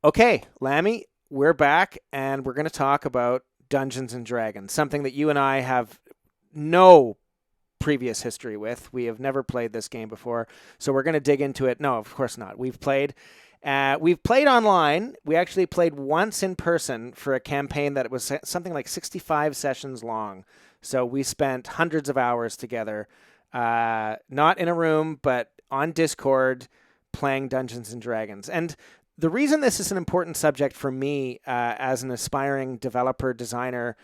Okay, Lammy, we're back and we're going to talk about Dungeons and Dragons, something that you and I have no previous history with. We have never played this game before, so we're going to dig into it. No, of course not. We've played online. We actually played once in person for a campaign that was something like 65 sessions long. So we spent hundreds of hours together, not in a room, but on Discord playing Dungeons and Dragons. And the reason this is an important subject for me as an aspiring developer, designer,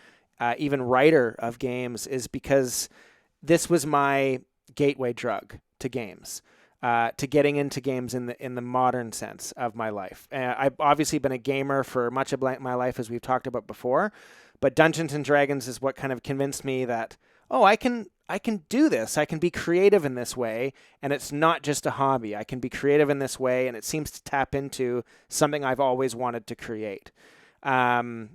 even writer of games is because this was my gateway drug to games, to getting into games in the modern sense of my life. I've obviously been a gamer for much of my life, as we've talked about before, but Dungeons and Dragons is what kind of convinced me that I can do this. I can be creative in this way, and it's not just a hobby. I can be creative in this way, and it seems to tap into something I've always wanted to create. Um,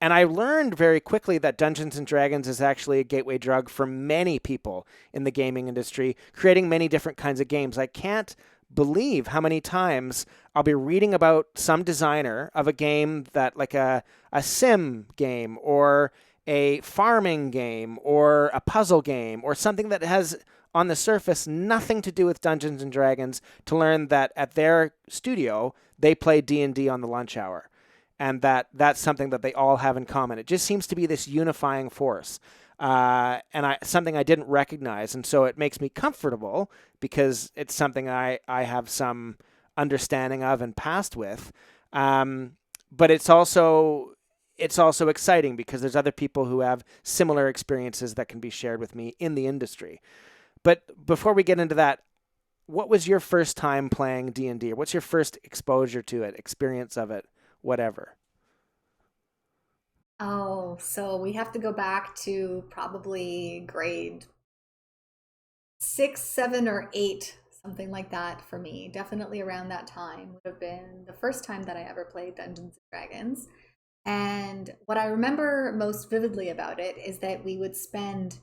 and I learned very quickly that Dungeons and Dragons is actually a gateway drug for many people in the gaming industry, creating many different kinds of games. I can't believe how many times I'll be reading about some designer of a game that, like a sim game or a farming game or a puzzle game or something that has on the surface nothing to do with Dungeons and Dragons, to learn that at their studio they play D&D on the lunch hour, and that's something that they all have in common. It just seems to be this unifying force, and something I didn't recognize, and so it makes me comfortable because it's something I have some understanding of and past with. But it's also exciting because there's other people who have similar experiences that can be shared with me in the industry. But before we get into that, what was your first time playing D&D, or what's your first exposure to it, experience of it, whatever? Oh, so we have to go back to probably grade six, seven, or eight, something like that for me. Definitely around that time would have been the first time that I ever played Dungeons and Dragons. And what I remember most vividly about it is that we would spend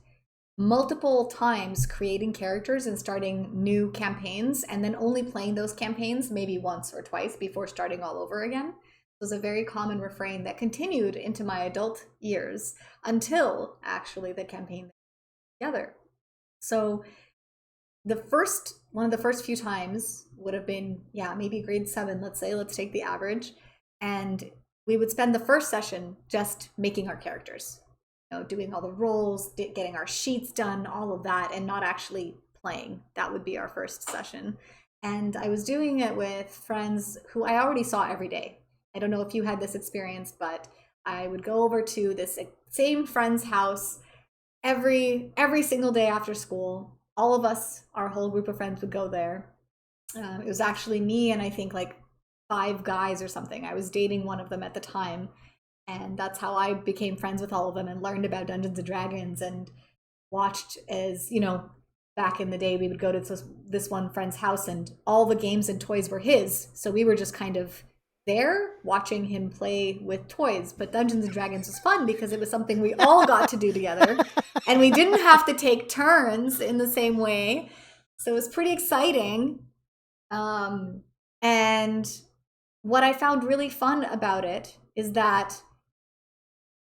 multiple times creating characters and starting new campaigns, and then only playing those campaigns maybe once or twice before starting all over again. It was a very common refrain that continued into my adult years until actually the campaign together. So the first one of the first few times would have been, yeah, maybe grade seven, let's say. Let's take the average. And we would spend the first session just making our characters, doing all the roles, getting our sheets done, all of that, and not actually playing. That would be our first session. And I was doing it with friends who I already saw every day. I don't know if you had this experience, but I would go over to this same friend's house every single day after school. All of us, our whole group of friends, would go there. It was actually me and I think like five guys or something. I was dating one of them at the time, and that's how I became friends with all of them and learned about Dungeons and Dragons and watched as back in the day we would go to this one friend's house and all the games and toys were his, so we were just kind of there watching him play with toys. But Dungeons and Dragons was fun because it was something we all got to do together, and we didn't have to take turns in the same way, so it was pretty exciting. Um, and what I found really fun about it is that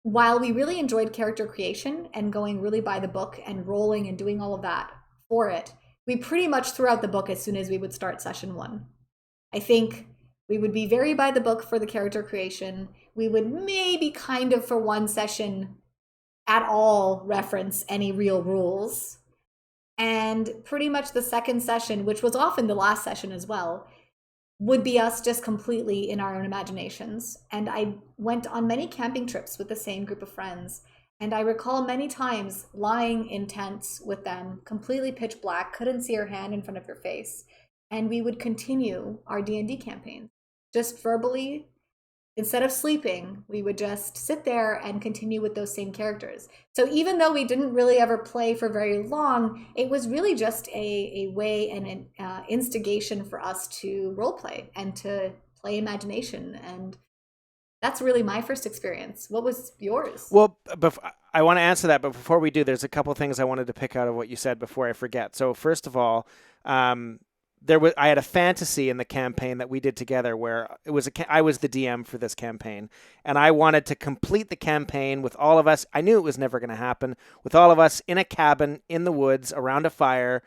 while we really enjoyed character creation and going really by the book and rolling and doing all of that for it, we pretty much threw out the book as soon as we would start session one. I think we would be very by the book for the character creation. We would maybe kind of for one session at all reference any real rules. And pretty much the second session, which was often the last session as well, would be us just completely in our own imaginations. And I went on many camping trips with the same group of friends. And I recall many times lying in tents with them, completely pitch black, couldn't see your hand in front of your face. And we would continue our D&D campaign just verbally. Instead of sleeping, we would just sit there and continue with those same characters. So even though we didn't really ever play for very long, it was really just a way and an instigation for us to role play and to play imagination. And that's really my first experience. What was yours? Well, I want to answer that, but before we do, there's a couple things I wanted to pick out of what you said before I forget. So first of all, um, I had a fantasy in the campaign that we did together where I was the DM for this campaign, and I wanted to complete the campaign with all of us. I knew it was never going to happen, with all of us in a cabin in the woods around a fire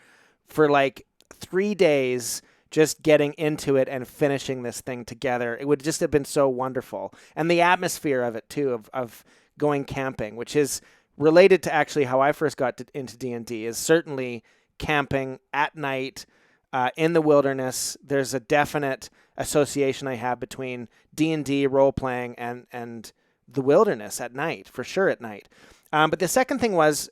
for like 3 days, just getting into it and finishing this thing together. It would just have been so wonderful, and the atmosphere of it too, of going camping, which is related to actually how I first got into D&D, is certainly camping at night in the wilderness. There's a definite association I have between D&D role playing and the wilderness at night, for sure at night. But the second thing was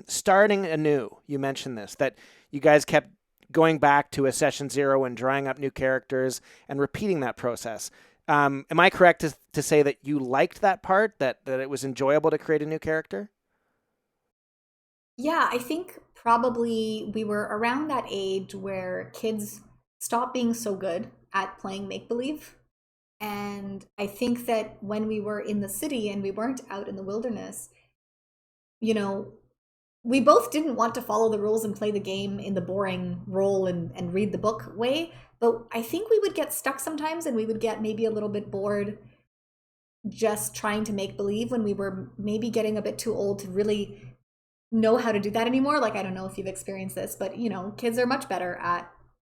starting anew. You mentioned this, that you guys kept going back to a session zero and drawing up new characters and repeating that process. Am I correct to say that you liked that part, that it was enjoyable to create a new character? Yeah, I think probably we were around that age where kids stopped being so good at playing make believe. And I think that when we were in the city and we weren't out in the wilderness, you know, we both didn't want to follow the rules and play the game in the boring roll and read the book way. But I think we would get stuck sometimes and we would get maybe a little bit bored just trying to make believe when we were maybe getting a bit too old to really know how to do that anymore. Like, I don't know if you've experienced this, but kids are much better at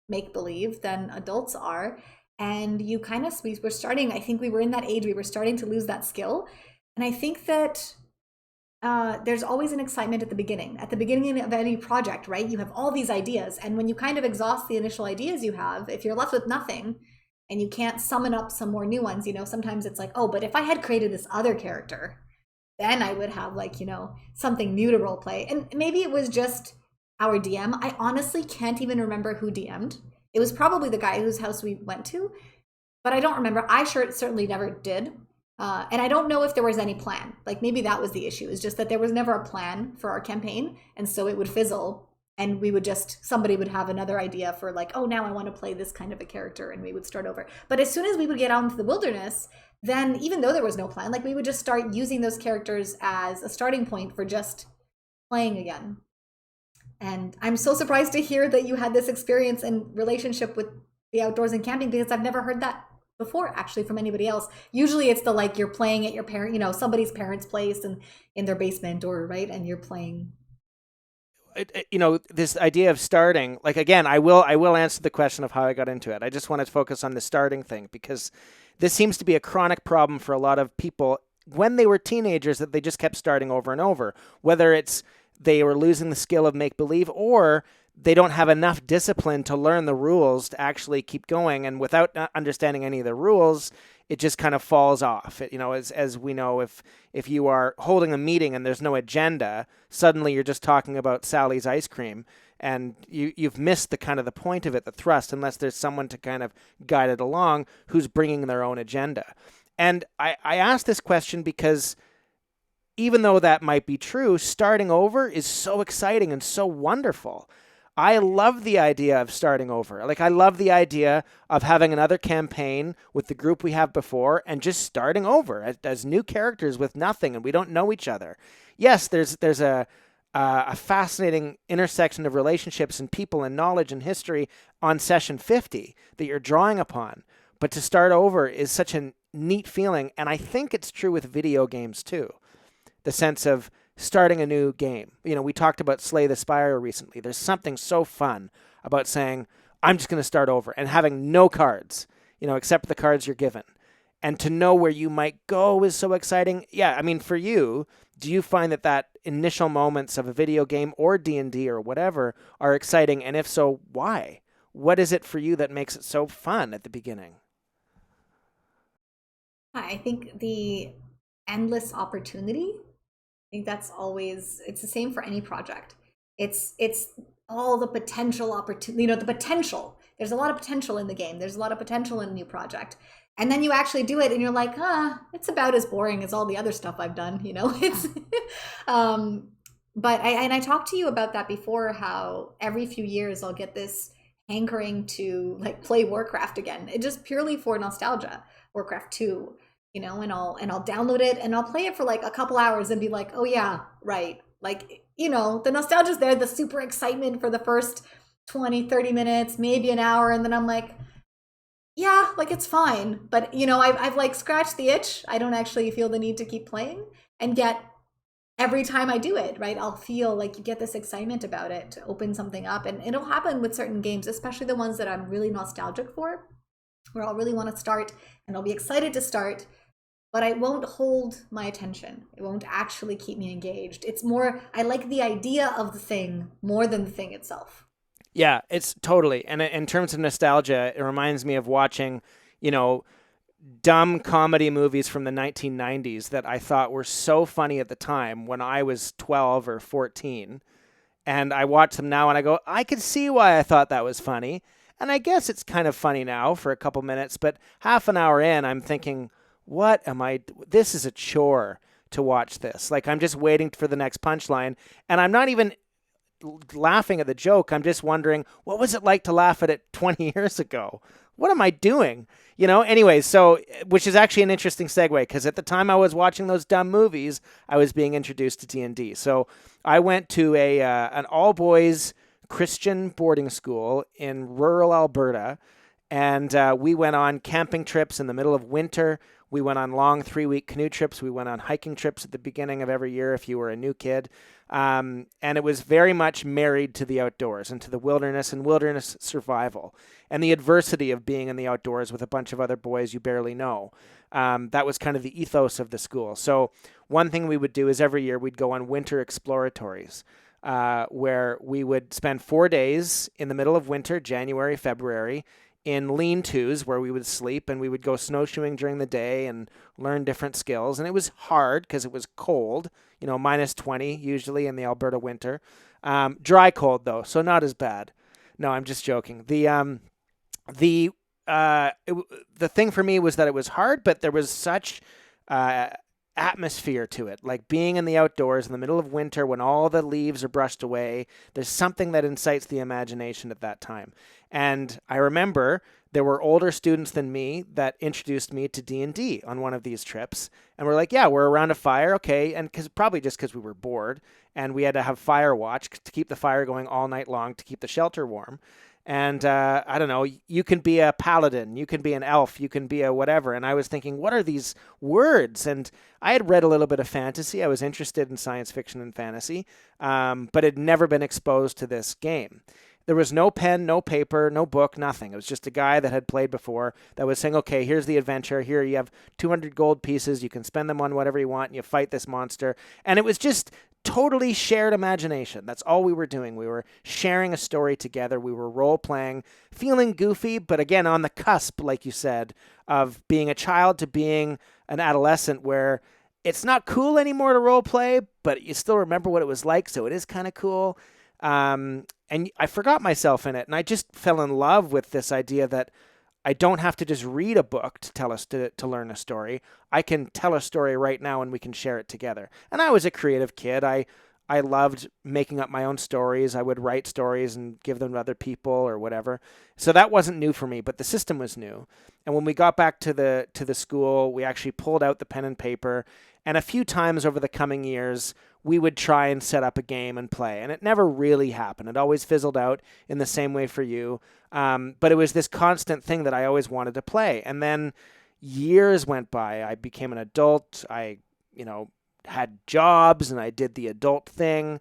make believe than adults are. And we were starting, I think we were in that age, we were starting to lose that skill. And I think that there's always an excitement at the beginning. At the beginning of any project, right? You have all these ideas. And when you kind of exhaust the initial ideas you have, if you're left with nothing and you can't summon up some more new ones, sometimes it's like, oh, but if I had created this other character, then I would have something new to role play. And maybe it was just our DM. I honestly can't even remember who DM'd. It was probably the guy whose house we went to, but I don't remember. I certainly never did. And I don't know if there was any plan. Like, maybe that was the issue, is just that there was never a plan for our campaign. And so it would fizzle and somebody would have another idea for oh, now I want to play this kind of a character, and we would start over. But as soon as we would get out into the wilderness, then even though there was no plan, we would just start using those characters as a starting point for just playing again. And I'm so surprised to hear that you had this experience and relationship with the outdoors and camping, because I've never heard that before actually from anybody else. Usually it's you're playing at your somebody's parents' place and in their basement, or right, and you're playing. This idea of starting, again, I will answer the question of how I got into it. I just wanted to focus on the starting thing, because this seems to be a chronic problem for a lot of people when they were teenagers, that they just kept starting over and over, whether it's they were losing the skill of make-believe, or they don't have enough discipline to learn the rules to actually keep going. And without understanding any of the rules, it just kind of falls off. As we know, if you are holding a meeting and there's no agenda, suddenly you're just talking about Sally's ice cream, and you've missed the kind of the point of it, the thrust, unless there's someone to kind of guide it along who's bringing their own agenda. And I ask this question because even though that might be true, starting over is so exciting and so wonderful. I love the idea of starting over. I love the idea of having another campaign with the group we have before and just starting over as new characters with nothing, and we don't know each other. Yes, there's a fascinating intersection of relationships and people and knowledge and history on session 50 that you're drawing upon. But to start over is such a neat feeling, and I think it's true with video games too. The sense of starting a new game. We talked about Slay the Spire recently. There's something so fun about saying, I'm just going to start over, and having no cards, except the cards you're given. And to know where you might go is so exciting. Yeah, I mean, for you, do you find that initial moments of a video game or D&D or whatever are exciting? And if so, why? What is it for you that makes it so fun at the beginning? I think the endless opportunity. I think it's the same for any project. It's all the potential opportunity, the potential. There's a lot of potential in the game. There's a lot of potential in a new project. And then you actually do it and you're like, it's about as boring as all the other stuff I've done, It's but I talked to you about that before, how every few years I'll get this hankering to play Warcraft again. It just purely for nostalgia, Warcraft 2. And I'll download it and I'll play it for a couple hours and be like, oh yeah, right. The nostalgia's there, the super excitement for the first 20, 30 minutes, maybe an hour, and then I'm like, yeah, like it's fine. But I've like scratched the itch. I don't actually feel the need to keep playing. And yet every time I do it, right, I'll feel like you get this excitement about it to open something up. And it'll happen with certain games, especially the ones that I'm really nostalgic for, where I'll really want to start and I'll be excited to start, but I won't hold my attention. It won't actually keep me engaged. It's more, I like the idea of the thing more than the thing itself. Yeah, it's totally. And in terms of nostalgia, it reminds me of watching, you know, dumb comedy movies from the 1990s that I thought were so funny at the time when I was 12 or 14. And I watch them now and I go, I could see why I thought that was funny. And I guess it's kind of funny now for a couple minutes, but half an hour in, I'm thinking, what am I? This is a chore to watch this. Like, I'm just waiting for the next punchline. And I'm not even laughing at the joke. I'm just wondering, what was it like to laugh at it 20 years ago? What am I doing? Anyways, so, which is actually an interesting segue, because at the time I was watching those dumb movies, I was being introduced to D&D. So I went to an all-boys Christian boarding school in rural Alberta, and we went on camping trips in the middle of winter. We went on long 3-week canoe trips. We went on hiking trips at the beginning of every year if you were a new kid. And it was very much married to the outdoors and to the wilderness and wilderness survival and the adversity of being in the outdoors with a bunch of other boys you barely know. That was kind of the ethos of the school. So one thing we would do is every year we'd go on winter exploratories, where we would spend 4 days in the middle of winter, January, February, in lean-tos where we would sleep, and we would go snowshoeing during the day and learn different skills. And it was hard because it was cold, minus 20 usually in the Alberta winter. Dry cold though, so not as bad. No, I'm just joking. The thing for me was that it was hard, but there was such atmosphere to it, like being in the outdoors in the middle of winter when all the leaves are brushed away. There's something that incites the imagination at that time. And I remember there were older students than me that introduced me to D&D on one of these trips. And we're like, yeah, we're around a fire. Okay. And probably just because we were bored and we had to have fire watch to keep the fire going all night long to keep the shelter warm. And I don't know, you can be a paladin, you can be an elf, you can be a whatever. And I was thinking, what are these words? And I had read a little bit of fantasy. I was interested in science fiction and fantasy, but had never been exposed to this game. There was no pen, no paper, no book, nothing. It was just a guy that had played before that was saying, okay, here's the adventure. Here you have 200 gold pieces. You can spend them on whatever you want, and you fight this monster. And it was just totally shared imagination. That's all we were doing. We were sharing a story together. We were role-playing, feeling goofy, but again, on the cusp, like you said, of being a child to being an adolescent where it's not cool anymore to role-play, but you still remember what it was like, so it is kind of cool. And I forgot myself in it, and I just fell in love with this idea that I don't have to just read a book to tell us to learn a story. I can tell a story right now, and we can share it together. And I was a creative kid. I loved making up my own stories. I would write stories and give them to other people or whatever. So that wasn't new for me, but the system was new. And when we got back to the school, we actually pulled out the pen and paper. And a few times over the coming years, we would try and set up a game and play. And it never really happened. It always fizzled out in the same way for you. But it was this constant thing that I always wanted to play. And then years went by. I became an adult. I, had jobs and I did the adult thing.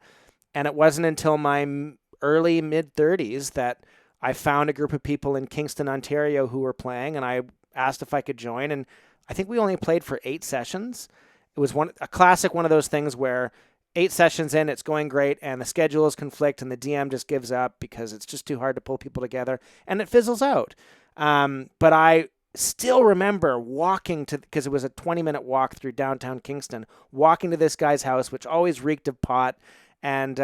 And it wasn't until my early mid-30s that I found a group of people in Kingston, Ontario who were playing, and I asked if I could join. And I think we only played for 8 sessions. It was a classic one of those things where 8 sessions in, it's going great, and the schedules conflict, and the DM just gives up because it's just too hard to pull people together, and it fizzles out. But I still remember walking because it was a 20-minute walk through downtown Kingston, walking to this guy's house, which always reeked of pot, and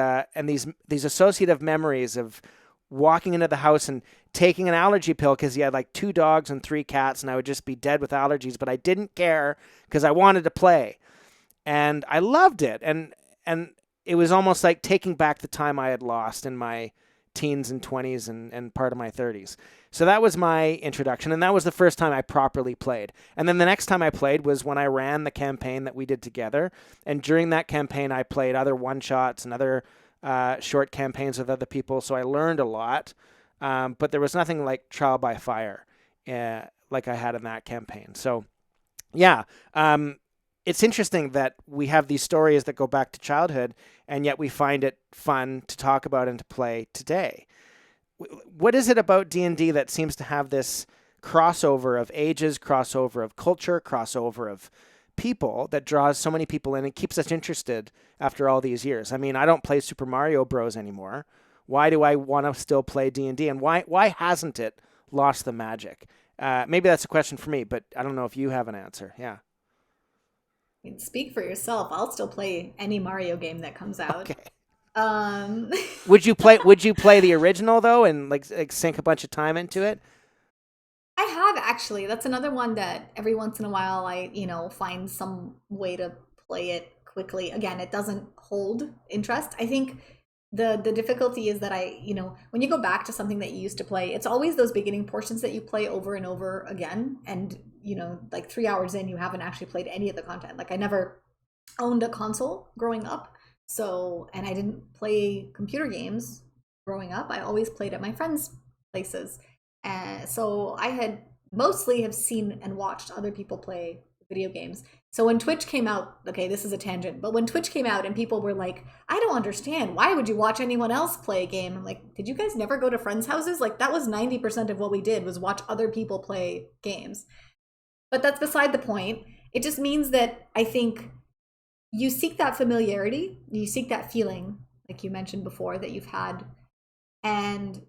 these associative memories of walking into the house and taking an allergy pill because he had like 2 dogs and 3 cats, and I would just be dead with allergies, but I didn't care because I wanted to play. And I loved it. And it was almost like taking back the time I had lost in my teens and 20s and part of my 30s. So that was my introduction, and that was the first time I properly played. And then the next time I played was when I ran the campaign that we did together. And during that campaign, I played other one-shots and other short campaigns with other people, so I learned a lot. But there was nothing like trial by fire like I had in that campaign. So, yeah, it's interesting that we have these stories that go back to childhood, and yet we find it fun to talk about and to play today. What is it about D&D that seems to have this crossover of ages, crossover of culture, crossover of people that draws so many people in and keeps us interested after all these years? I mean, I don't play Super Mario Bros. Anymore. Why do I want to still play D&D? And why hasn't it lost the magic? Maybe that's a question for me, but I don't know if you have an answer. Yeah. Speak for yourself. I'll still play any Mario game that comes out. Okay. Um, Would you play the original though, and like sink a bunch of time into it? I have actually. That's another one that every once in a while I, find some way to play it quickly. Again, it doesn't hold interest. I think the difficulty is that when you go back to something that you used to play, it's always those beginning portions that you play over and over again. And, like 3 hours in, you haven't actually played any of the content. Like I never owned a console growing up. So, and I didn't play computer games growing up. I always played at my friends' places. And so I had mostly have seen and watched other people play video games. So when Twitch came out, okay, this is a tangent, but when Twitch came out and people were like, I don't understand, why would you watch anyone else play a game? I'm like, did you guys never go to friends' houses? Like that was 90% of what we did was watch other people play games. But that's beside the point. It just means that I think you seek that familiarity, you seek that feeling, like you mentioned before, that you've had. And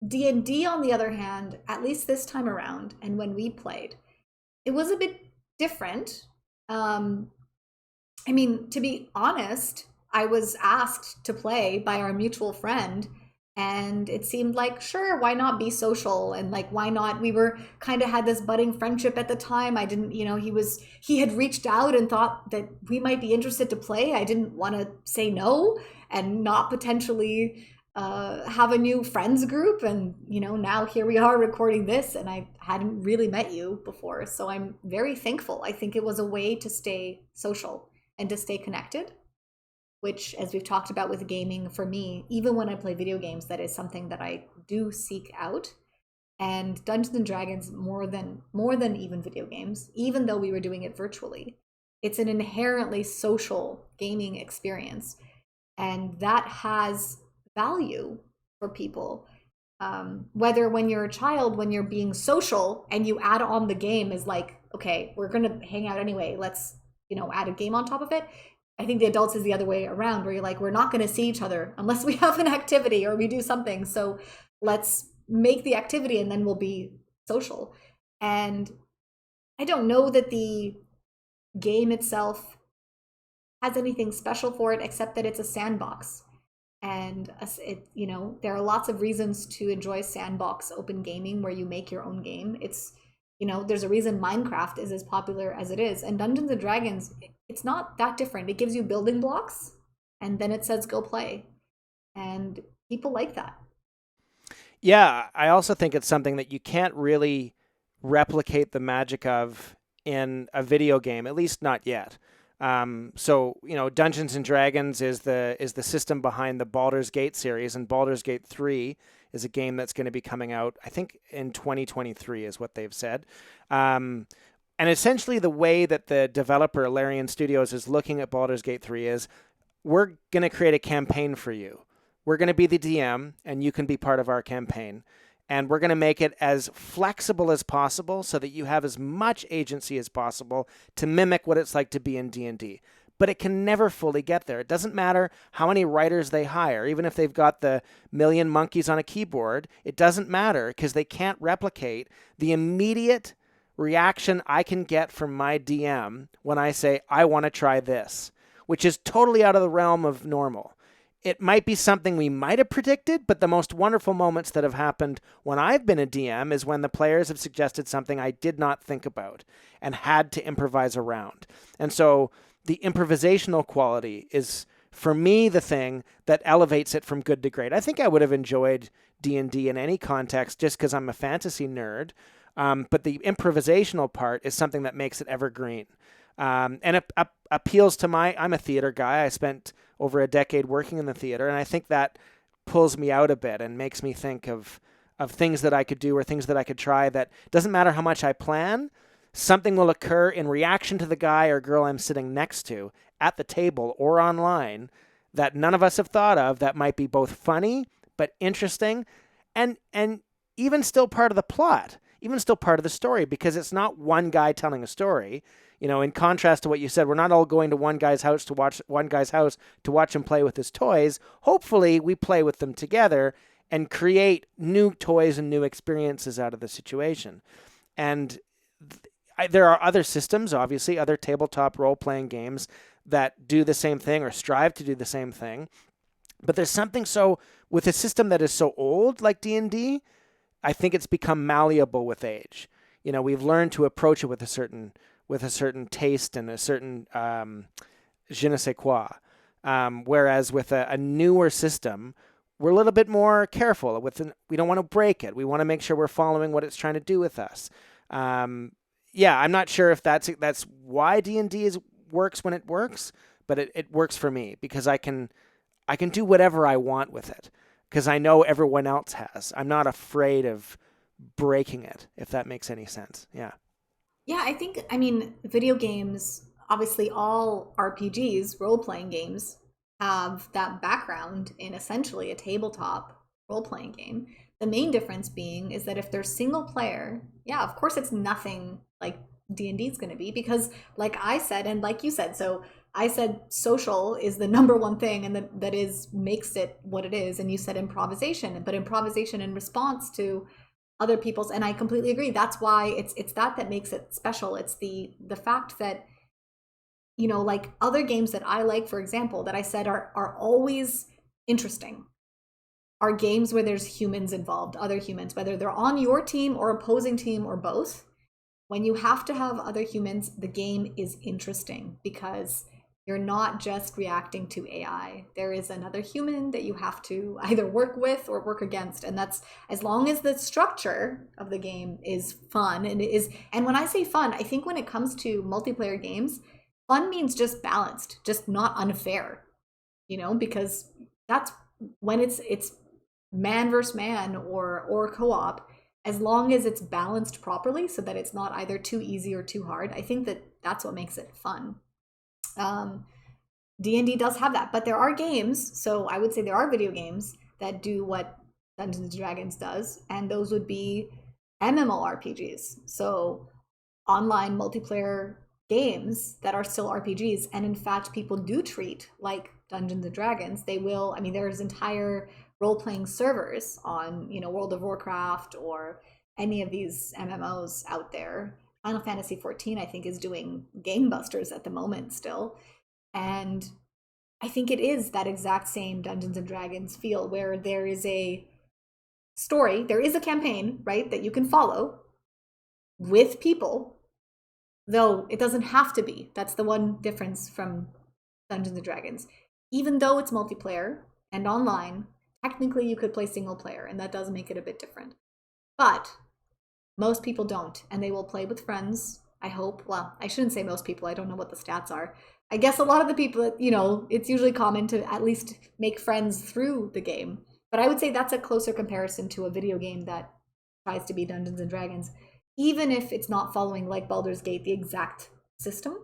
D&D, on the other hand, at least this time around, and when we played, it was a bit different. I mean, to be honest, I was asked to play by our mutual friend, and it seemed like, sure, why not be social? And like, why not? We were kind of had this budding friendship at the time. I didn't, he had reached out and thought that we might be interested to play. I didn't want to say no and not potentially have a new friends group. And, now here we are recording this, and I hadn't really met you before. So I'm very thankful. I think it was a way to stay social and to stay connected, which, as we've talked about with gaming, for me, even when I play video games, that is something that I do seek out. And Dungeons and Dragons, more than even video games, even though we were doing it virtually, it's an inherently social gaming experience. And that has value for people. Whether when you're a child, when you're being social and you add on the game is like, okay, we're going to hang out anyway. Let's, add a game on top of it. I think the adults is the other way around, where you're like, we're not going to see each other unless we have an activity or we do something. So let's make the activity and then we'll be social. And I don't know that the game itself has anything special for it, except that it's a sandbox. And there are lots of reasons to enjoy sandbox open gaming where you make your own game. It's, there's a reason Minecraft is as popular as it is. And Dungeons and Dragons, it's not that different. It gives you building blocks and then it says go play. And people like that. Yeah, I also think it's something that you can't really replicate the magic of in a video game, at least not yet. So Dungeons and Dragons is the system behind the Baldur's Gate series, and Baldur's Gate 3 is a game that's going to be coming out, I think, in 2023 is what they've said. And essentially the way that the developer, Larian Studios, is looking at Baldur's Gate 3 is, we're going to create a campaign for you. We're going to be the DM, and you can be part of our campaign. And we're going to make it as flexible as possible so that you have as much agency as possible to mimic what it's like to be in D&D. But it can never fully get there. It doesn't matter how many writers they hire. Even if they've got the million monkeys on a keyboard, it doesn't matter because they can't replicate the immediate reaction I can get from my DM when I say, I want to try this, which is totally out of the realm of normal. It might be something we might have predicted, but the most wonderful moments that have happened when I've been a DM is when the players have suggested something I did not think about and had to improvise around. And so the improvisational quality is, for me, the thing that elevates it from good to great. I think I would have enjoyed D&D in any context just because I'm a fantasy nerd, but the improvisational part is something that makes it evergreen. And it appeals to I'm a theater guy. I spent over a decade working in the theater, and I think that pulls me out a bit and makes me think of things that I could do or things that I could try that doesn't matter how much I plan, something will occur in reaction to the guy or girl I'm sitting next to at the table or online that none of us have thought of that might be both funny but interesting and even still part of the plot, even still part of the story, because it's not one guy telling a story. You know, in contrast to what you said, we're not all going to one guy's house to watch him play with his toys. Hopefully we play with them together and create new toys and new experiences out of the situation. And there are other systems, obviously, other tabletop role-playing games that do the same thing or strive to do the same thing. But there's something with a system that is so old like D&D, I think it's become malleable with age. You know, we've learned to approach it with a certain taste and a certain je ne sais quoi. Whereas with a newer system, we're a little bit more careful. We don't want to break it. We want to make sure we're following what it's trying to do with us. I'm not sure if that's why D&D works when it works, but it works for me because I can do whatever I want with it because I know everyone else has. I'm not afraid of breaking it, if that makes any sense. Yeah. Yeah, I mean, video games, obviously all RPGs, role-playing games, have that background in essentially a tabletop role-playing game. The main difference being is that if they're single player, yeah, of course it's nothing like D&D is going to be because like I said, and like you said, so I said social is the number one thing and that makes it what it is. And you said improvisation, but improvisation in response to other people's, and I completely agree. That's why it's that makes it special. It's the fact that, you know, like other games that I like, for example, that I said are always interesting, are games where there's humans involved, other humans, whether they're on your team or opposing team or both. When you have to have other humans, the game is interesting because you're not just reacting to AI. There is another human that you have to either work with or work against. And that's as long as the structure of the game is fun. And when I say fun, I think when it comes to multiplayer games, fun means just balanced, just not unfair, you know, because that's when it's man versus man or co-op, as long as it's balanced properly so that it's not either too easy or too hard. I think that's what makes it fun. D&D does have that, but there are games, so I would say there are video games that do what Dungeons and Dragons does, and those would be MMORPGs, so online multiplayer games that are still RPGs, and in fact people do treat like Dungeons and Dragons. They will, I mean, there's entire role-playing servers on, you know, World of Warcraft or any of these MMOs out there. Final Fantasy XIV, I think, is doing gangbusters at the moment still. And I think it is that exact same Dungeons and Dragons feel where there is a story, there is a campaign, right, that you can follow with people, though it doesn't have to be. That's the one difference from Dungeons and Dragons. Even though it's multiplayer and online, technically you could play single player, and that does make it a bit different. But most people don't, and they will play with friends, I hope. Well, I shouldn't say most people. I don't know what the stats are. I guess a lot of the people, you know, it's usually common to at least make friends through the game. But I would say that's a closer comparison to a video game that tries to be Dungeons and Dragons. Even if it's not following, like Baldur's Gate, the exact system,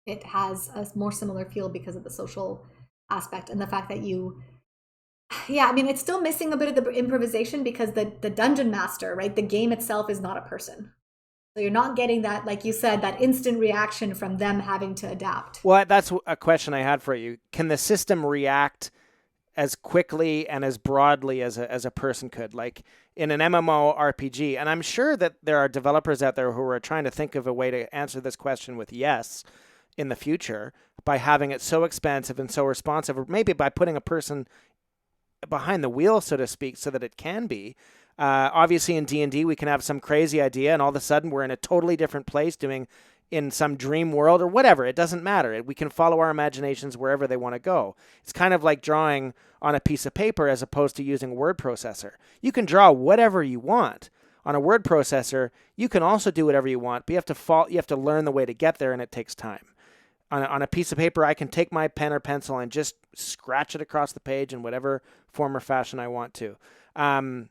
it has a more similar feel because of the social aspect and the fact that I mean, it's still missing a bit of the improvisation because the dungeon master, right, the game itself is not a person. So you're not getting that, like you said, that instant reaction from them having to adapt. Well, that's a question I had for you. Can the system react as quickly and as broadly as a person could, like in an MMORPG? And I'm sure that there are developers out there who are trying to think of a way to answer this question with yes in the future by having it so expansive and so responsive, or maybe by putting a person behind the wheel, so to speak, so that it can be. Obviously, in D&D, we can have some crazy idea, and all of a sudden we're in a totally different place doing in some dream world or whatever. It doesn't matter. We can follow our imaginations wherever they want to go. It's kind of like drawing on a piece of paper as opposed to using a word processor. You can draw whatever you want. On a word processor, you can also do whatever you want, but you have to learn the way to get there, and it takes time. on a piece of paper, I can take my pen or pencil and just scratch it across the page in whatever form or fashion I want to. So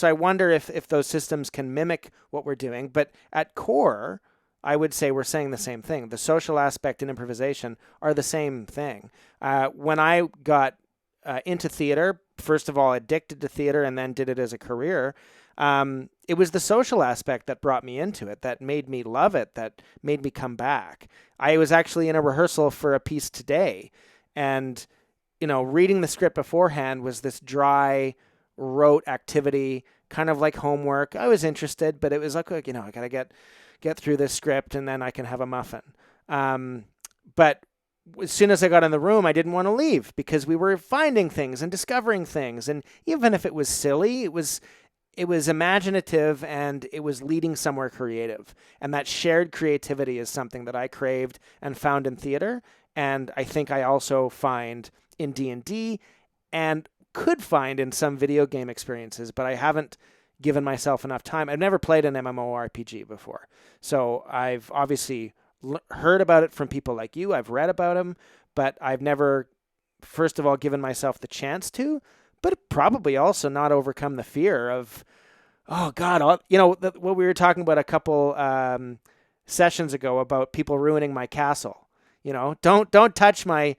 I wonder if those systems can mimic what we're doing. But at core, I would say we're saying the same thing. The social aspect and improvisation are the same thing. When I got into theater, first of all, addicted to theater and then did it as a career, it was the social aspect that brought me into it, that made me love it, that made me come back. I was actually in a rehearsal for a piece today, and, reading the script beforehand was this dry, rote activity, kind of like homework. I was interested, but it was like, I got to get through this script and then I can have a muffin. But as soon as I got in the room, I didn't want to leave because we were finding things and discovering things. And even if it was silly, it was imaginative and it was leading somewhere creative. And that shared creativity is something that I craved and found in theater. And I think I also find in D&D and could find in some video game experiences, but I haven't given myself enough time. I've never played an MMORPG before. So I've obviously heard about it from people like you. I've read about them, but I've never, first of all, given myself the chance to, but probably also not overcome the fear of, oh God, what we were talking about a couple sessions ago about people ruining my castle. Don't touch my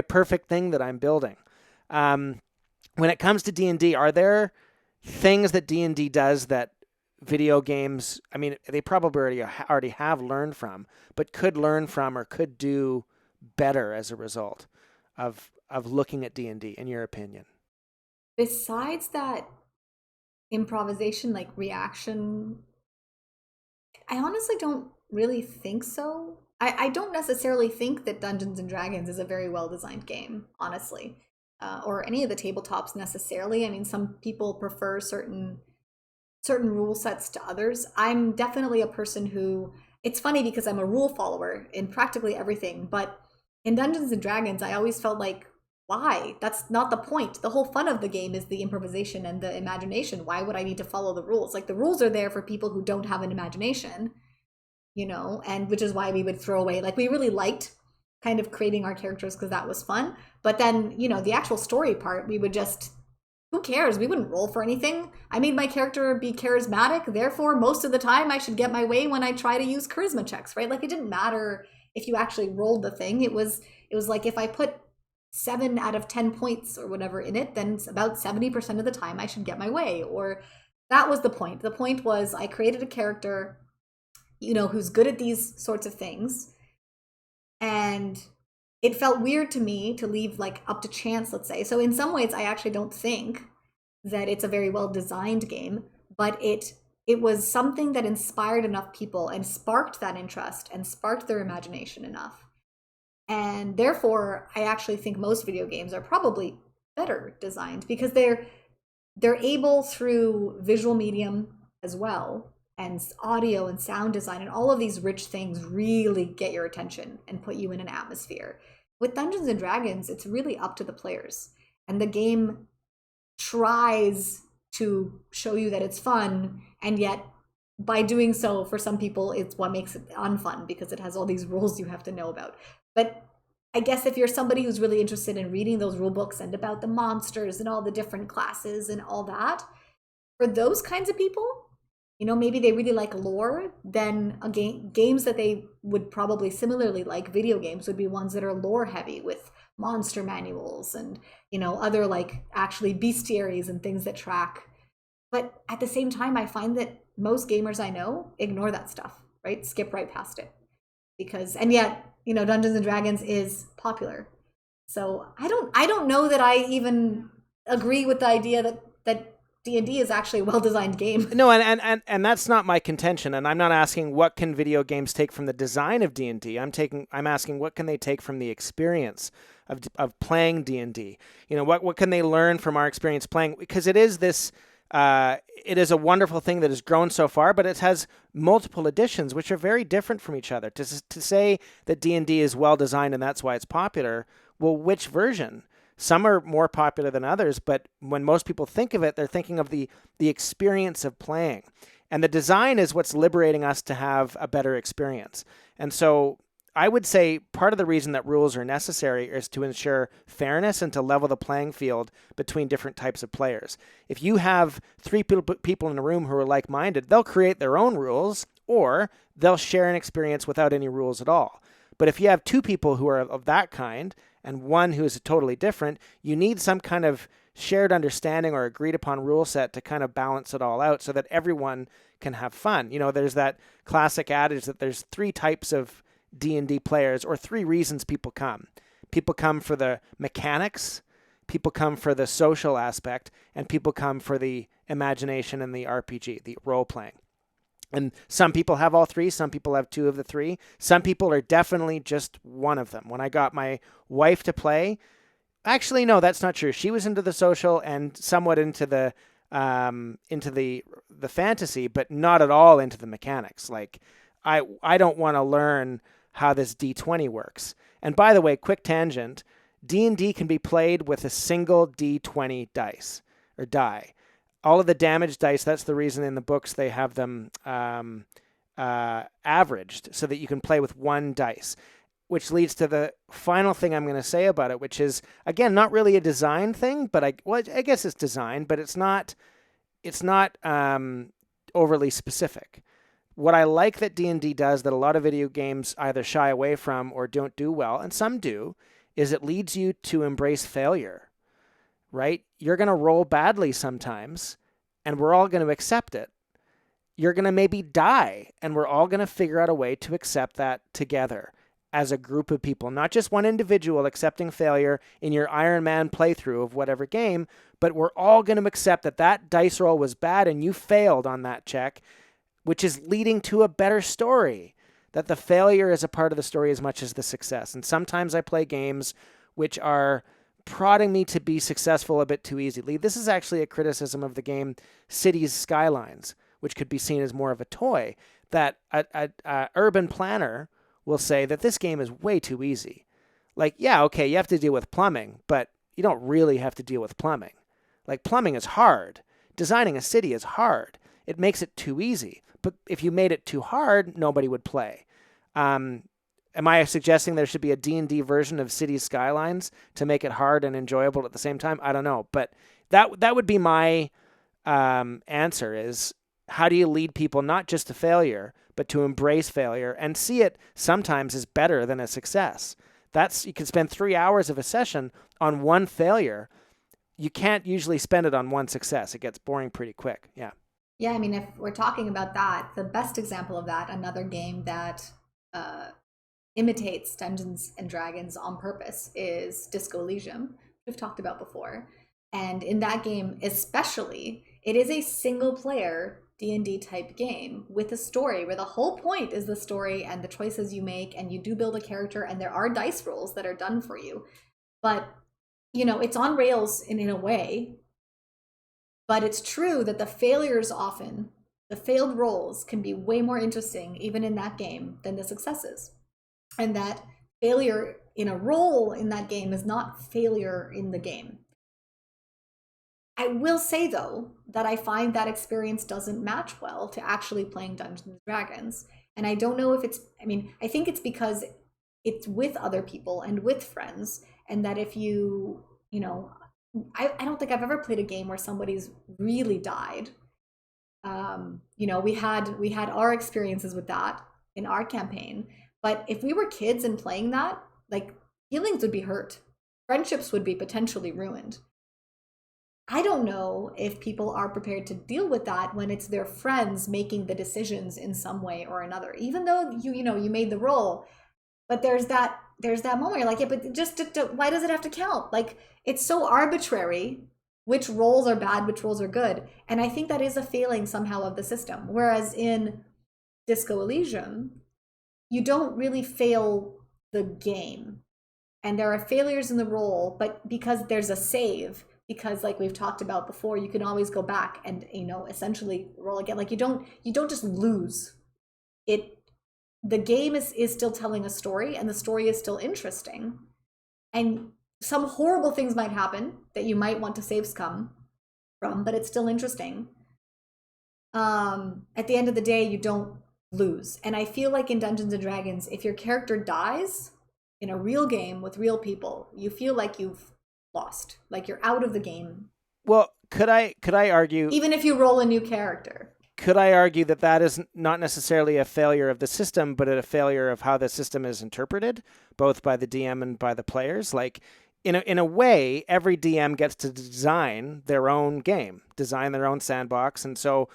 perfect thing that I'm building. When it comes to D&D, are there things that D&D does that video games, they probably already have learned from, but could learn from or could do better as a result of looking at D&D, in your opinion? Besides that improvisation, like reaction, I honestly don't really think so. I don't necessarily think that Dungeons and Dragons is a very well designed game, honestly, or any of the tabletops necessarily. Some people prefer certain rule sets to others. I'm definitely a person who, it's funny because I'm a rule follower in practically everything, but in Dungeons and Dragons, I always felt like, why? That's not the point. The whole fun of the game is the improvisation and the imagination. Why would I need to follow the rules? Like, the rules are there for people who don't have an imagination, and which is why we would throw away, like, we really liked kind of creating our characters because that was fun. But then, the actual story part, we would just, who cares? We wouldn't roll for anything. I made my character be charismatic. Therefore, most of the time I should get my way when I try to use charisma checks, right? Like, it didn't matter if you actually rolled the thing. It was like, if I put 7 out of 10 points or whatever in it, then about 70% of the time I should get my way. Or that was the point. The point was I created a character, who's good at these sorts of things. And it felt weird to me to leave like up to chance, let's say. So in some ways, I actually don't think that it's a very well designed game, but it was something that inspired enough people and sparked that interest and sparked their imagination enough. And therefore, I actually think most video games are probably better designed because they're able, through visual medium as well, and audio and sound design and all of these rich things, really get your attention and put you in an atmosphere. With Dungeons and Dragons, it's really up to the players. And the game tries to show you that it's fun, and yet by doing so, for some people, it's what makes it unfun because it has all these rules you have to know about. But I guess if you're somebody who's really interested in reading those rule books and about the monsters and all the different classes and all that, for those kinds of people, maybe they really like lore, then games that they would probably similarly like, video games, would be ones that are lore heavy with monster manuals and, other like actually bestiaries and things that track. But at the same time, I find that most gamers I know ignore that stuff, right? Skip right past it. And yet, Dungeons and Dragons is popular. So I don't know that I even agree with the idea that D&D is actually a well-designed game. No, and that's not my contention. And I'm not asking what can video games take from the design of D&D. I'm asking what can they take from the experience of playing D&D. What can they learn from our experience playing? Because it is this. It is a wonderful thing that has grown so far, but it has multiple editions, which are very different from each other. To say that D&D is well designed and that's why it's popular, well, which version? Some are more popular than others, but when most people think of it, they're thinking of the experience of playing. And the design is what's liberating us to have a better experience. And so I would say part of the reason that rules are necessary is to ensure fairness and to level the playing field between different types of players. If you have three people in a room who are like-minded, they'll create their own rules, or they'll share an experience without any rules at all. But if you have two people who are of that kind and one who is totally different, you need some kind of shared understanding or agreed upon rule set to kind of balance it all out so that everyone can have fun. There's that classic adage that there's three types of D&D players, or three reasons people come. People come for the mechanics, people come for the social aspect, and people come for the imagination and the RPG, the role-playing. And some people have all three. Some people have two of the three. Some people are definitely just one of them. When I got my wife to play, actually, no, that's not true. She was into the social and somewhat into the fantasy, but not at all into the mechanics. Like, I don't want to learn how this D20 works. And by the way, quick tangent, D&D can be played with a single D20 dice or die. All of the damage dice, that's the reason in the books they have them averaged so that you can play with one dice, which leads to the final thing I'm going to say about it, which is, again, not really a design thing, but I guess it's design, but it's not overly specific. What I like that D&D does that a lot of video games either shy away from or don't do well, and some do, is it leads you to embrace failure, right? You're going to roll badly sometimes, and we're all going to accept it. You're going to maybe die, and we're all going to figure out a way to accept that together as a group of people, not just one individual accepting failure in your Iron Man playthrough of whatever game, but we're all going to accept that that dice roll was bad and you failed on that check, which is leading to a better story, that the failure is a part of the story as much as the success. And sometimes I play games which are prodding me to be successful a bit too easily. This is actually a criticism of the game Cities Skylines, which could be seen as more of a toy, that a urban planner will say that this game is way too easy. Like, yeah, okay, you have to deal with plumbing, but you don't really have to deal with plumbing. Like, plumbing is hard. Designing a city is hard. It makes it too easy. But if you made it too hard, nobody would play. Am I suggesting there should be a D&D version of Cities Skylines to make it hard and enjoyable at the same time? I don't know. But that would be my answer is, how do you lead people not just to failure, but to embrace failure and see it sometimes as better than a success? You can spend 3 hours of a session on one failure. You can't usually spend it on one success. It gets boring pretty quick. Yeah. Yeah, I mean, if we're talking about that, the best example of that, another game that imitates Dungeons and Dragons on purpose, is Disco Elysium, we've talked about before. And in that game especially, it is a single player D&D type game with a story where the whole point is the story and the choices you make, and you do build a character, and there are dice rolls that are done for you. But, it's on rails in a way. But it's true that the failed rolls can be way more interesting, even in that game, than the successes. And that failure in a roll in that game is not failure in the game. I will say, though, that I find that experience doesn't match well to actually playing Dungeons and Dragons. And I don't know if I think it's because it's with other people and with friends, and that if I don't think I've ever played a game where somebody's really died. We had our experiences with that in our campaign. But if we were kids and playing that, like, feelings would be hurt. Friendships would be potentially ruined. I don't know if people are prepared to deal with that when it's their friends making the decisions in some way or another. Even though you made the roll, but there's that moment you're like, yeah, but just why does it have to count? Like, it's so arbitrary which rolls are bad, which rolls are good. And I think that is a failing somehow of the system. Whereas in Disco Elysium, you don't really fail the game. And there are failures in the roll, but because there's a save, because like we've talked about before, you can always go back and essentially roll again. Like, you don't just lose it. The game is still telling a story, and the story is still interesting, and some horrible things might happen that you might want to save scum from, but it's still interesting. At the end of the day, you don't lose. And I feel like in Dungeons and Dragons, if your character dies in a real game with real people, you feel like you've lost, like you're out of the game. Well, could I argue Even if you roll a new character. that that is not necessarily a failure of the system, but a failure of how the system is interpreted, both by the DM and by the players? Like, in a way, every DM gets to design their own game, design their own sandbox. And so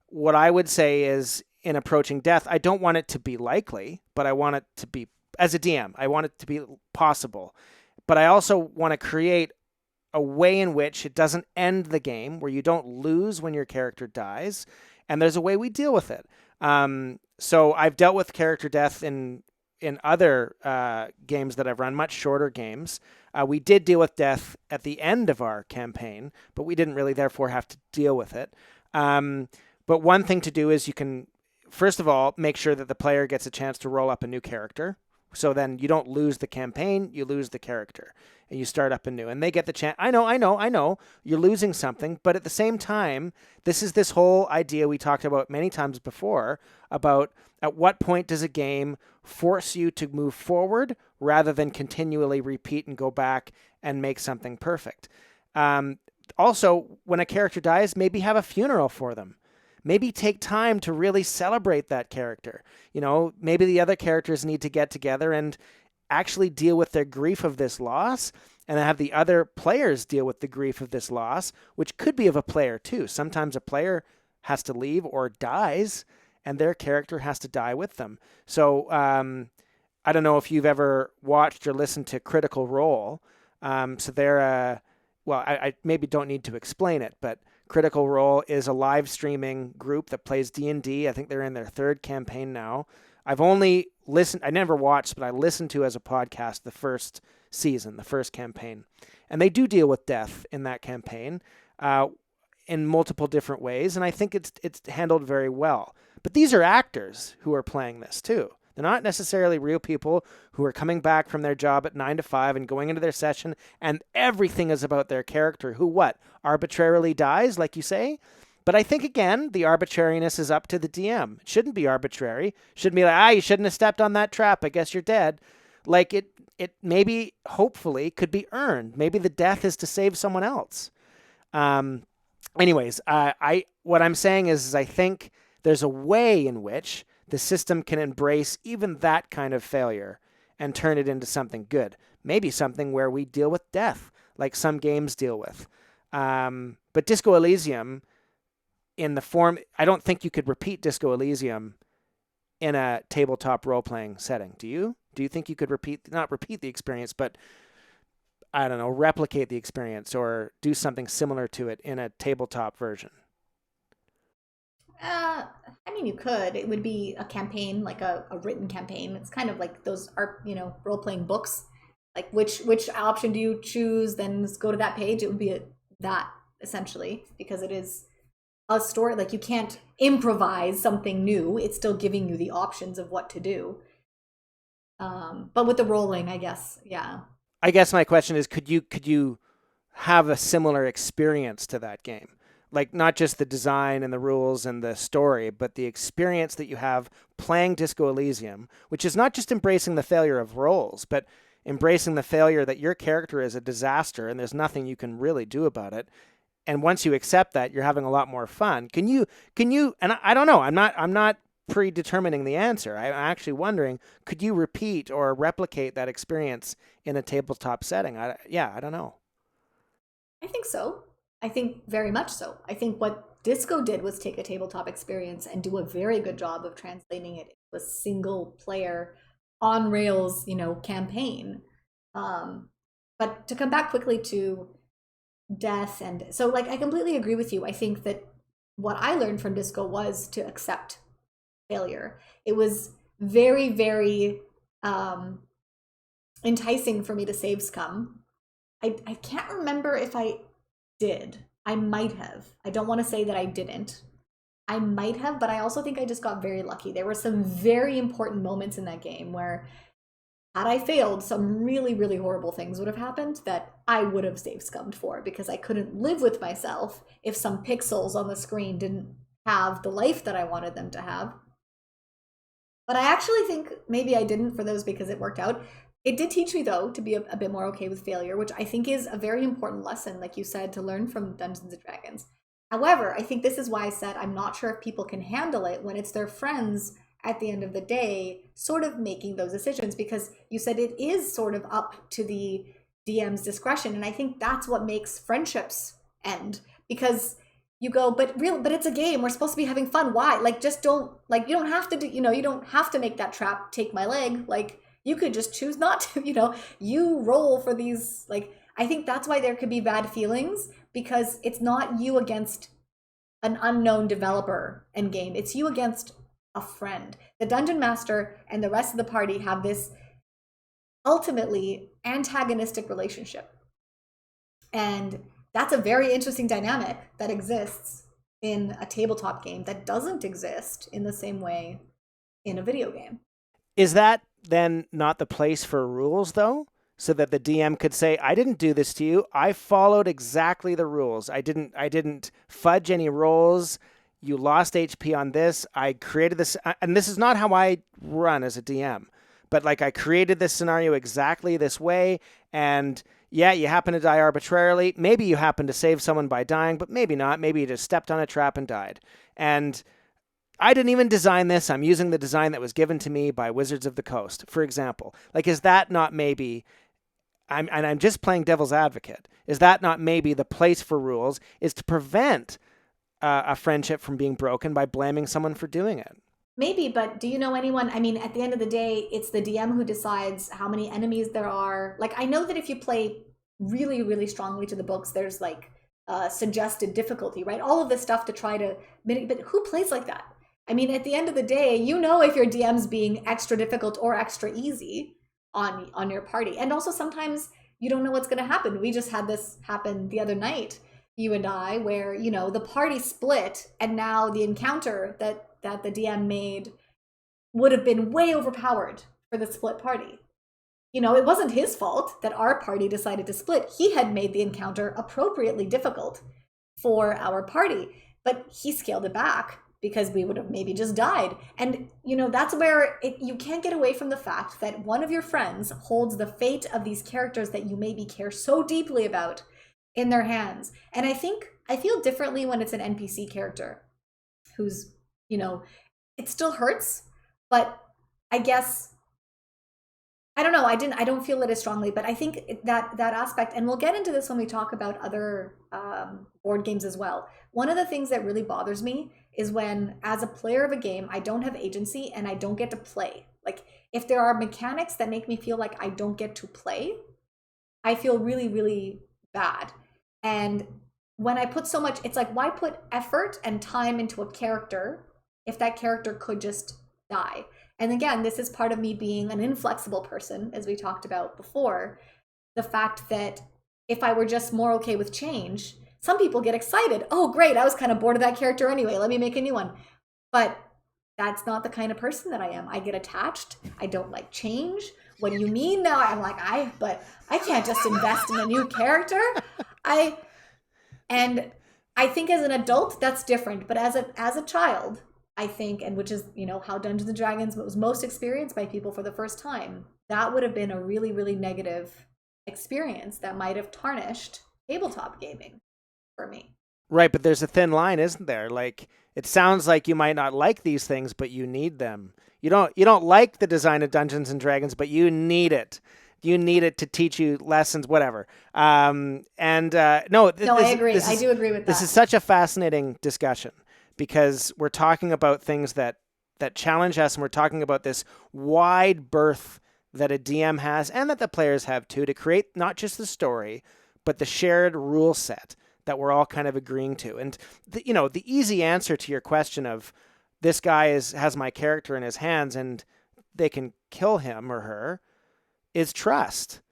what I would say is, in approaching death, I don't want it to be likely, but I want it to be, as a DM, I want it to be possible. But I also want to create a way in which it doesn't end the game, where you don't lose when your character dies, and there's a way we deal with it. So I've dealt with character death in other games that I've run, much shorter games. We did deal with death at the end of our campaign, but we didn't really therefore have to deal with it. But one thing to do is you can, first of all, make sure that the player gets a chance to roll up a new character. So then you don't lose the campaign, you lose the character, and you start up anew. And they get the chance. I know, you're losing something, but at the same time, this is this whole idea we talked about many times before about at what point does a game force you to move forward rather than continually repeat and go back and make something perfect. Also, when a character dies, maybe have a funeral for them. Maybe take time to really celebrate that character. Maybe the other characters need to get together and actually deal with their grief of this loss, and have the other players deal with the grief of this loss, which could be of a player too. Sometimes a player has to leave or dies, and their character has to die with them. So I don't know if you've ever watched or listened to Critical Role. So they're I maybe don't need to explain it, but Critical Role is a live streaming group that plays D&D. I think they're in their third campaign now. I've only listened, I never watched, but I listened to as a podcast the first season, the first campaign. And they do deal with death in that campaign in multiple different ways, and I think it's handled very well. But these are actors who are playing this too. They're not necessarily real people who are coming back from their job at 9 to 5 and going into their session, and everything is about their character who arbitrarily dies, like you say. But I think, again, the arbitrariness is up to the DM. It shouldn't be arbitrary. It shouldn't be like, you shouldn't have stepped on that trap. I guess you're dead. Like it maybe, hopefully, could be earned. Maybe the death is to save someone else. Anyways, what I'm saying is I think there's a way in which the system can embrace even that kind of failure and turn it into something good. Maybe something where we deal with death, like some games deal with. But Disco Elysium, in the form, I don't think you could repeat Disco Elysium in a tabletop role-playing setting. Do you? Do you think you could not repeat the experience, but, I don't know, replicate the experience or do something similar to it in a tabletop version? I mean, you could. It would be a campaign, like a written campaign. It's kind of like those are, role playing books. Like which option do you choose? Then let's go to that page. It would be that essentially, because it is a story. Like you can't improvise something new. It's still giving you the options of what to do. But with the rolling, I guess, yeah. I guess my question is, could you have a similar experience to that game? Like not just the design and the rules and the story, but the experience that you have playing Disco Elysium, which is not just embracing the failure of roles, but embracing the failure that your character is a disaster and there's nothing you can really do about it. And once you accept that, you're having a lot more fun. Can you, and I don't know, I'm not predetermining the answer. I'm actually wondering, could you repeat or replicate that experience in a tabletop setting? I don't know. I think so. I think very much so. I think what Disco did was take a tabletop experience and do a very good job of translating it into a single player on rails, campaign. But to come back quickly to death, and so like I completely agree with you. I think that what I learned from Disco was to accept failure. It was very, very enticing for me to save scum. I can't remember if I did. I might have. I don't want to say that I didn't. I might have, but I also think I just got very lucky. There were some very important moments in that game where had I failed, some really, really horrible things would have happened that I would have saved scummed for, because I couldn't live with myself if some pixels on the screen didn't have the life that I wanted them to have. But I actually think maybe I didn't for those because it worked out. It did teach me, though, to be a bit more okay with failure, which I think is a very important lesson, like you said, to learn from Dungeons and Dragons. However, I think this is why I said I'm not sure if people can handle it when it's their friends at the end of the day sort of making those decisions, because you said it is sort of up to the DM's discretion. And I think that's what makes friendships end, because you go, but it's a game. We're supposed to be having fun. Why? Like, just don't, like, you don't have to do, you don't have to make that trap take my leg. Like, you could just choose not to, you roll for these. Like, I think that's why there could be bad feelings, because it's not you against an unknown developer end game. It's you against a friend. The dungeon master and the rest of the party have this ultimately antagonistic relationship. And that's a very interesting dynamic that exists in a tabletop game that doesn't exist in the same way in a video game. Is that then not the place for rules, though? So that the DM could say, I didn't do this to you. I followed exactly the rules. I didn't fudge any rolls. You lost HP on this. I created this. And this is not how I run as a DM. But like, I created this scenario exactly this way. And yeah, you happen to die arbitrarily. Maybe you happen to save someone by dying, but maybe not. Maybe you just stepped on a trap and died. And I didn't even design this. I'm using the design that was given to me by Wizards of the Coast, for example. Like, is that not maybe... I'm just playing devil's advocate. Is that not maybe the place for rules is to prevent a friendship from being broken by blaming someone for doing it? Maybe, but do you know anyone? I mean, at the end of the day, it's the DM who decides how many enemies there are. Like, I know that if you play really, really strongly to the books, there's like suggested difficulty, right? All of this stuff to try to mitigate, but who plays like that? I mean, at the end of the day, if your DM's being extra difficult or extra easy on your party. And also sometimes you don't know what's going to happen. We just had this happen the other night, you and I, where, the party split, and now the encounter that the DM made would have been way overpowered for the split party. It wasn't his fault that our party decided to split. He had made the encounter appropriately difficult for our party, but he scaled it back because we would have maybe just died. And, that's where you can't get away from the fact that one of your friends holds the fate of these characters that you maybe care so deeply about in their hands. And I feel differently when it's an NPC character who's, it still hurts, but I guess, I don't know, I don't feel it as strongly, but I think that aspect, and we'll get into this when we talk about other board games as well. One of the things that really bothers me is when, as a player of a game, I don't have agency and I don't get to play. Like, if there are mechanics that make me feel like I don't get to play, I feel really, really bad. And when I put so much, it's like, why put effort and time into a character if that character could just die? And again, this is part of me being an inflexible person, as we talked about before. The fact that if I were just more okay with change, some people get excited. Oh, great, I was kind of bored of that character anyway. Let me make a new one. But that's not the kind of person that I am. I get attached. I don't like change. What do you mean now? I'm like, but I can't just invest in a new character. And I think as an adult, that's different. But as a child, I think, and which is, how Dungeons and Dragons was most experienced by people for the first time, that would have been a really, really negative experience that might have tarnished tabletop gaming for me. Right, but there's a thin line, isn't there? Like, it sounds like you might not like these things, but you need them. You don't like the design of Dungeons and Dragons, but you need it. You need it to teach you lessons, whatever. No, I agree. I do agree with that. This is such a fascinating discussion because we're talking about things that challenge us, and we're talking about this wide berth that a DM has and that the players have too, to create not just the story, but the shared rule set that we're all kind of agreeing to. And the easy answer to your question of this guy has my character in his hands and they can kill him or her is trust.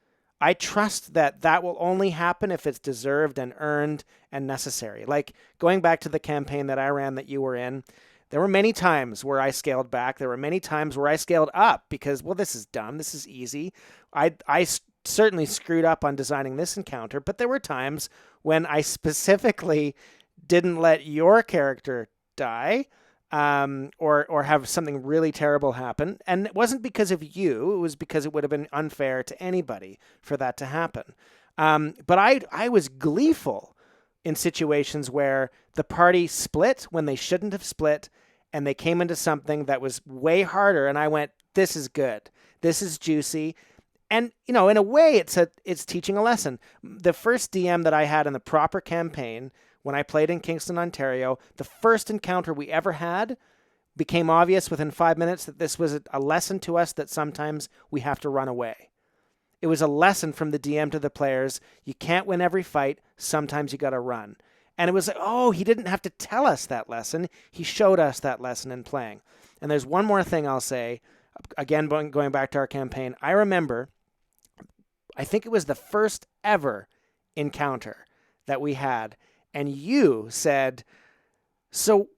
I trust that will only happen if it's deserved and earned and necessary. Like, going back to the campaign that I ran that you were in, there were many times where I scaled back. There were many times where I scaled up because, well, this is dumb. This is easy. I certainly screwed up on designing this encounter, but there were times when I specifically didn't let your character die or have something really terrible happen. And it wasn't because of you. It was because it would have been unfair to anybody for that to happen. But I was gleeful in situations where the party split when they shouldn't have split, and they came into something that was way harder. And I went, this is good. This is juicy. And, in a way, it's teaching a lesson. The first DM that I had in the proper campaign, when I played in Kingston, Ontario, the first encounter we ever had became obvious within 5 minutes that this was a lesson to us that sometimes we have to run away. It was a lesson from the DM to the players. You can't win every fight. Sometimes you got to run. And it was like, oh, he didn't have to tell us that lesson. He showed us that lesson in playing. And there's one more thing I'll say. Again, going back to our campaign, I remember, I think it was the first ever encounter that we had. And you said, so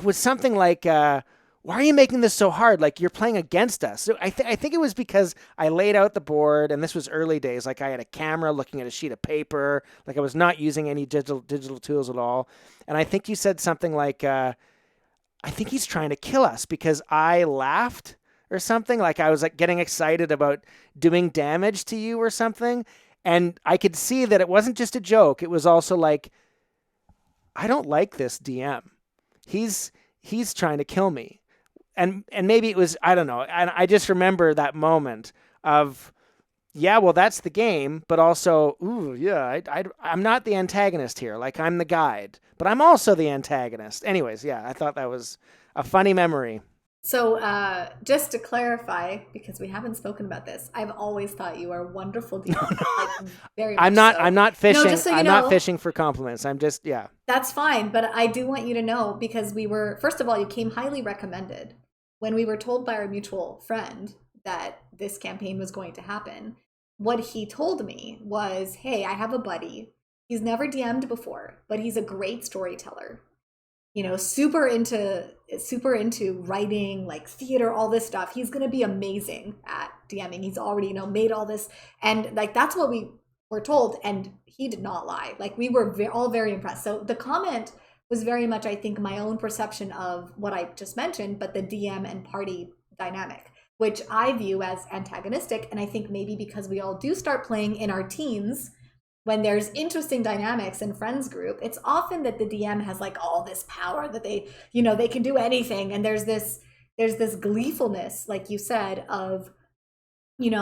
was something like, why are you making this so hard? Like, you're playing against us. So I think it was because I laid out the board, and this was early days. Like, I had a camera looking at a sheet of paper. Like, I was not using any digital tools at all. And I think you said something like, I think he's trying to kill us because I laughed or something. Like, I was like getting excited about doing damage to you or something. And I could see that it wasn't just a joke. It was also like, I don't like this DM. He's trying to kill me. And maybe it was, I don't know. And I just remember that moment of, yeah, well, that's the game. But also, ooh, yeah, I'm not the antagonist here. Like, I'm the guide. But I'm also the antagonist. Anyways, yeah, I thought that was a funny memory. So just to clarify, because we haven't spoken about this, I've always thought you are a wonderful DM. Like, very much so. I'm not fishing. No, just so you know, not fishing for compliments. I'm just, yeah. That's fine. But I do want you to know, because first of all, you came highly recommended. When we were told by our mutual friend that this campaign was going to happen, what he told me was, hey, I have a buddy. He's never DM'd before, but he's a great storyteller. Super into writing, like theater, all this stuff. He's going to be amazing at DMing. He's already, made all this. And like, that's what we were told. And he did not lie. Like, we were all very impressed. So the comment was very much, I think, my own perception of what I just mentioned, but the DM and party dynamic, which I view as antagonistic. And I think maybe because we all do start playing in our teens, when there's interesting dynamics in friends group, it's often that the DM has like all this power that they can do anything. And there's this gleefulness, like you said, of, it's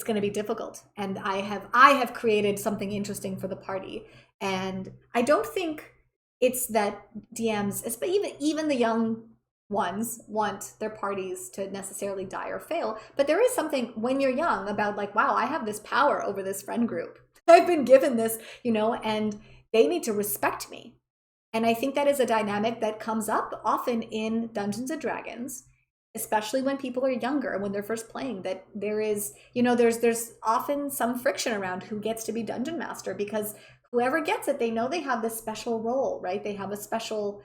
going to be difficult. And I have created something interesting for the party. And I don't think it's that DMs, but even the young ones want their parties to necessarily die or fail. But there is something when you're young about like, wow, I have this power over this friend group. I've been given this, and they need to respect me. And I think that is a dynamic that comes up often in Dungeons and Dragons, especially when people are younger and when they're first playing, that there is, there's often some friction around who gets to be dungeon master, because whoever gets it, they know they have this special role, right? They have a special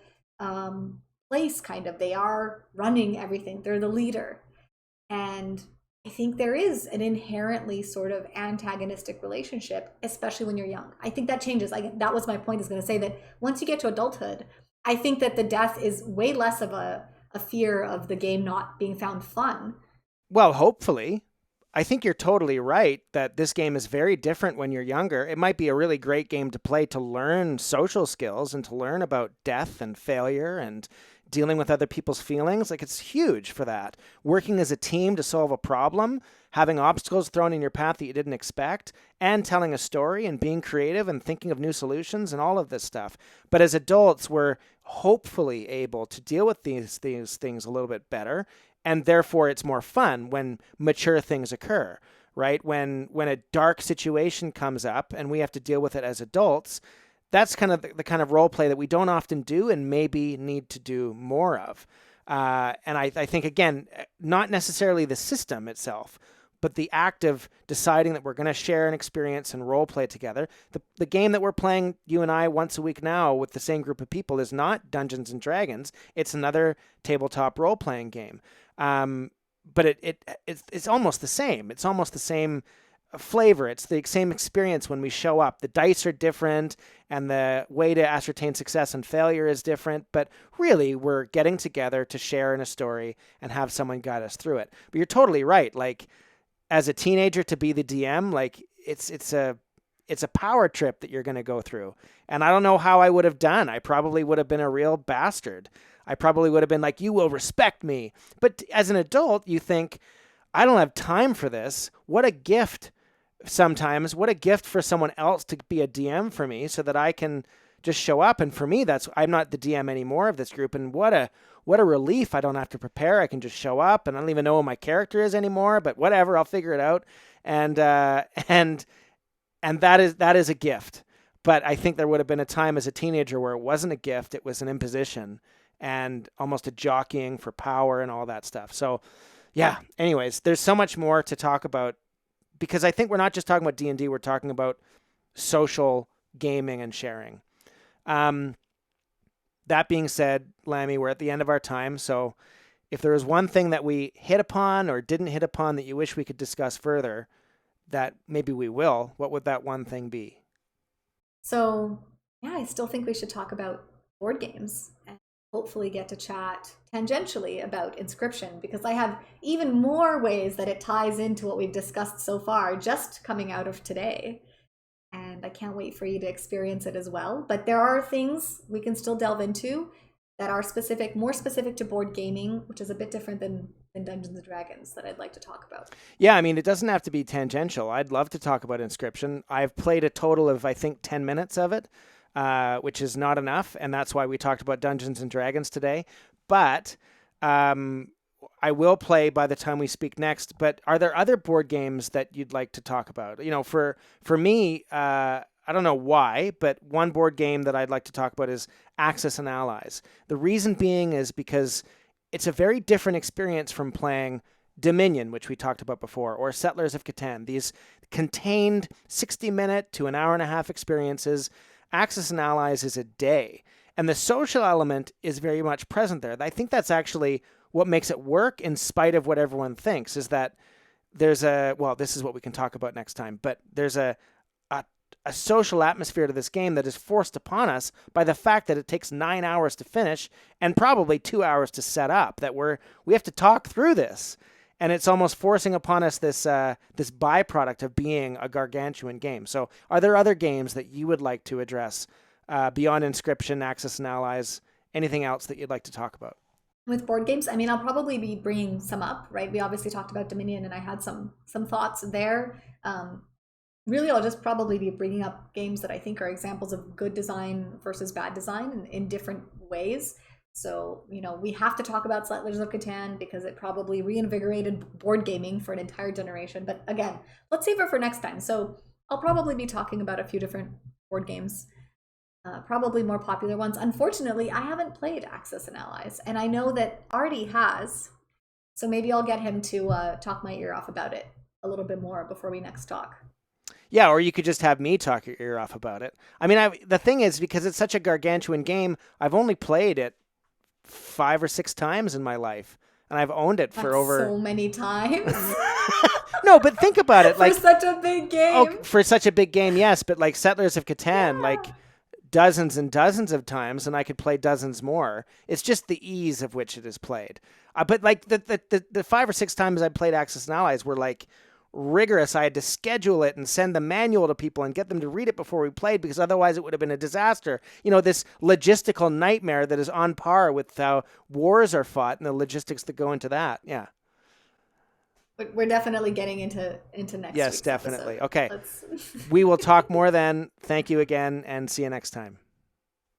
place, kind of. They are running everything. They're the leader. And I think there is an inherently sort of antagonistic relationship, especially when you're young. I think that changes. That was my point, is going to say that once you get to adulthood, I think that the death is way less of a fear of the game not being found fun. Well, hopefully. I think you're totally right that this game is very different when you're younger. It might be a really great game to play to learn social skills and to learn about death and failure and dealing with other people's feelings. Like, it's huge for that. Working as a team to solve a problem, having obstacles thrown in your path that you didn't expect, and telling a story and being creative and thinking of new solutions and all of this stuff. But as adults, we're hopefully able to deal with these things a little bit better. And therefore, it's more fun when mature things occur, right? When a dark situation comes up and we have to deal with it as adults, that's kind of the kind of role play that we don't often do and maybe need to do more of. And I think, again, not necessarily the system itself, but the act of deciding that we're going to share an experience and role play together. The game that we're playing, you and I, once a week now with the same group of people is not Dungeons and Dragons. It's another tabletop role-playing game. But it's almost the same. It's almost the same flavor. It's the same experience when we show up. The dice are different and the way to ascertain success and failure is different, but really we're getting together to share in a story and have someone guide us through it. But you're totally right. Like as a teenager to be the DM, like it's a power trip that you're going to go through. And I don't know how I would have done. I probably would have been a real bastard. I probably would have been like, you will respect me. But as an adult, you think, I don't have time for this. What a gift sometimes. What a gift for someone else to be a DM for me so that I can just show up. And for me, I'm not the DM anymore of this group. And what a relief. I don't have to prepare. I can just show up and I don't even know who my character is anymore, but whatever, I'll figure it out. And that is a gift. But I think there would have been a time as a teenager where it wasn't a gift. It was an imposition and almost a jockeying for power and all that stuff. So yeah, anyways, there's so much more to talk about because I think we're not just talking about D&D, we're talking about social gaming and sharing. That being said, Lammy, we're at the end of our time. So if there was one thing that we hit upon or didn't hit upon that you wish we could discuss further, that maybe we will, what would that one thing be? So, yeah, I still think we should talk about board games and hopefully get to chat tangentially about Inscryption, because I have even more ways that it ties into what we've discussed so far just coming out of today. And I can't wait for you to experience it as well. But there are things we can still delve into that are more specific to board gaming, which is a bit different than Dungeons and Dragons, that I'd like to talk about. Yeah, I mean, it doesn't have to be tangential. I'd love to talk about Inscryption. I've played a total of, I think, 10 minutes of it, which is not enough, and that's why we talked about Dungeons and Dragons today. But I will play by the time we speak next. But are there other board games that you'd like to talk about? You know, for me, I don't know why, but one board game that I'd like to talk about is Axis and Allies. The reason being is because it's a very different experience from playing Dominion, which we talked about before, or Settlers of Catan. These contained 60-minute to an hour and a half experiences. Axis and Allies is a day. And the social element is very much present there. I think that's actually what makes it work in spite of what everyone thinks, is that there's this is what we can talk about next time, but there's a social atmosphere to this game that is forced upon us by the fact that it takes 9 hours to finish and probably 2 hours to set up, that we have to talk through this. And it's almost forcing upon us this byproduct of being a gargantuan game. So are there other games that you would like to address beyond Inscryption, Axis and Allies? Anything else that you'd like to talk about? With board games, I mean, I'll probably be bringing some up, right? We obviously talked about Dominion and I had some thoughts there. Really, I'll just probably be bringing up games that I think are examples of good design versus bad design in different ways. So, you know, we have to talk about Settlers of Catan because it probably reinvigorated board gaming for an entire generation. But again, let's save it for next time. So I'll probably be talking about a few different board games, probably more popular ones. Unfortunately, I haven't played Axis and Allies, and I know that Artie has. So maybe I'll get him to talk my ear off about it a little bit more before we next talk. Yeah, or you could just have me talk your ear off about it. I mean, the thing is, because it's such a gargantuan game, I've only played it 5 or 6 times in my life, and I've owned it for over so many times. No, but think about it, like for such a big game. Oh, for such a big game, yes, but like Settlers of Catan, like dozens and dozens of times, and I could play dozens more. It's just the ease of which it is played. But like the 5 or 6 times I played Axis and Allies were like rigorous. I had to schedule it and send the manual to people and get them to read it before we played, because otherwise it would have been a disaster. You know, this logistical nightmare that is on par with how wars are fought and the logistics that go into that. Yeah. But we're definitely getting into next Yes, week's definitely. episode. Okay. We will talk more then. Thank you again and see you next time.